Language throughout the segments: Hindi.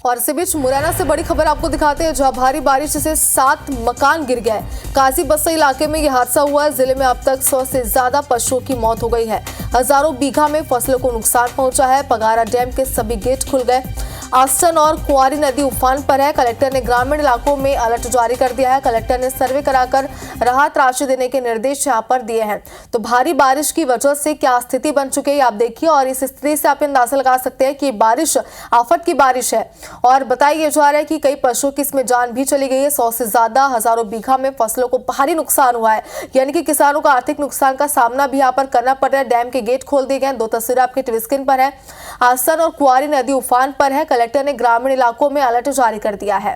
और इसी बीच मुरैना से बड़ी खबर आपको दिखाते हैं, जहां भारी बारिश से 7 मकान गिर गए। काजी बस्ती इलाके में यह हादसा हुआ है। जिले में अब तक 100 से ज्यादा पशुओं की मौत हो गई है। हजारों बीघा में फसलों को नुकसान पहुंचा है। पगारा डैम के सभी गेट खुल गए। आसन और कुंवारी नदी उफान पर है। कलेक्टर ने ग्रामीण इलाकों में अलर्ट जारी कर दिया है। कलेक्टर ने सर्वे कराकर राहत राशि देने के निर्देश यहां पर दिए हैं। तो भारी बारिश की वजह से क्या स्थिति बन चुकी है आप देखिए, और इस स्थिति से आप अंदाजा लगा सकते हैं कि बारिश आफत की बारिश है। और बताया जा रहा है कि कई पशुओं की इसमें जान भी चली गई है। 100 से ज्यादा हजारों बीघा में फसलों को भारी नुकसान हुआ है, यानी कि किसानों को आर्थिक नुकसान का सामना भी यहाँ पर करना पड़ रहा है। डैम के गेट खोल दिए गए। 2 तस्वीरें आपके टीवी स्क्रीन पर है। आसन और कुंवारी नदी उफान पर है। कलेक्टर ने ग्रामीण इलाकों में अलर्ट जारी कर दिया है।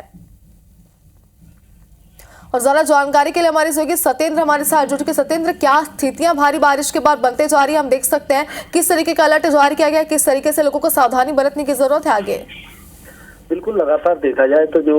और ज्यादा जानकारी के लिए हमारे सहयोगी सत्येंद्र हमारे साथ जुड़ चुके। सत्येंद्र, क्या स्थितियां भारी बारिश के बाद बनते जा रही है, हम देख सकते हैं किस तरीके का अलर्ट जारी किया गया, किस तरीके से लोगों को सावधानी बरतने की जरूरत है आगे? बिल्कुल, लगातार देखा जाए तो जो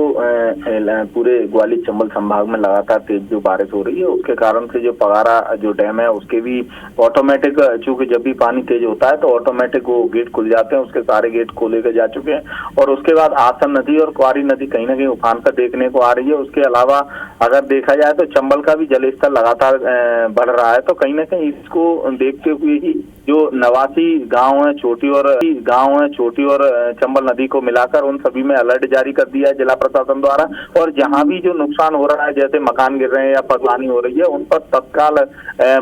पूरे ग्वालियर चंबल संभाग में लगातार तेज जो बारिश हो रही है, उसके कारण से जो पगारा जो डैम है उसके भी ऑटोमेटिक, चूंकि जब भी पानी तेज होता है तो ऑटोमेटिक वो गेट खुल जाते हैं। उसके सारे गेट खोले के जा चुके हैं। और उसके बाद आसन नदी और कुंवारी नदी कहीं ना कहीं उफान पर देखने को आ रही है। उसके अलावा अगर देखा जाए तो चंबल का भी जलस्तर लगातार बढ़ रहा है। तो कहीं ना कहीं इसको देखते हुए ही जो नवासी गांव है छोटी और चंबल नदी को मिलाकर उन सभी में अलर्ट जारी कर दिया है जिला प्रशासन द्वारा। और जहां भी जो नुकसान हो रहा है, जैसे मकान गिर रहे हैं या फसलानी हो रही है, उन पर तत्काल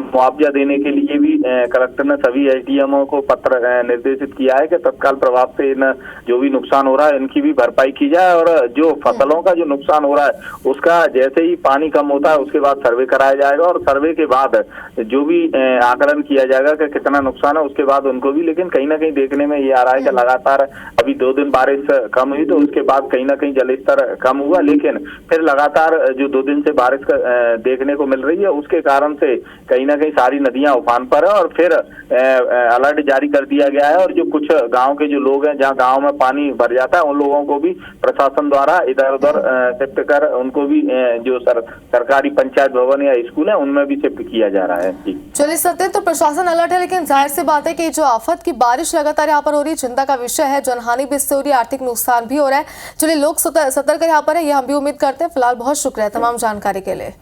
मुआवजा देने के लिए भी कलेक्टर ने सभी एसडीएमओ को पत्र निर्देशित किया है कि तत्काल प्रभाव से इन जो भी नुकसान हो रहा है इनकी भी भरपाई की जाए। और जो फसलों का जो नुकसान हो रहा है उसका जैसे ही पानी कम होता है उसके बाद सर्वे कराया जाएगा। और सर्वे के बाद जो भी आकलन किया जाएगा कि कितना नुकसान है, उसके बाद उनको भी। लेकिन कहीं ना कहीं देखने में ये आ रहा है कि लगातार अभी 2 दिन बारिश कम हुई तो उसके बाद कहीं ना कहीं जलस्तर कम हुआ, लेकिन फिर लगातार जो 2 दिन से बारिश देखने को मिल रही है उसके कारण से कहीं ना कहीं सारी नदियां उफान पर है। और फिर अलर्ट जारी कर दिया गया है। और जो कुछ गांव के जो लोग हैं जहां गांव में पानी भर जाता है, उन लोगों को भी प्रशासन द्वारा इधर उधर शिफ्ट कर उनको भी जो सरकारी पंचायत भवन या स्कूल है उनमें भी शिफ्ट किया जा रहा है। चलिए सत्य, तो प्रशासन अलर्ट है, लेकिन जाहिर सी बात है कि जो आफत की बारिश लगातार यहाँ पर हो रही है, चिंता का विषय है। जनहानि भी इससे हो रही है, आर्थिक नुकसान भी हो रहा है। चलिए, लोग सतर्क यहाँ पर है, ये हम भी उम्मीद करते हैं। फिलहाल बहुत शुक्रिया तमाम जानकारी के लिए।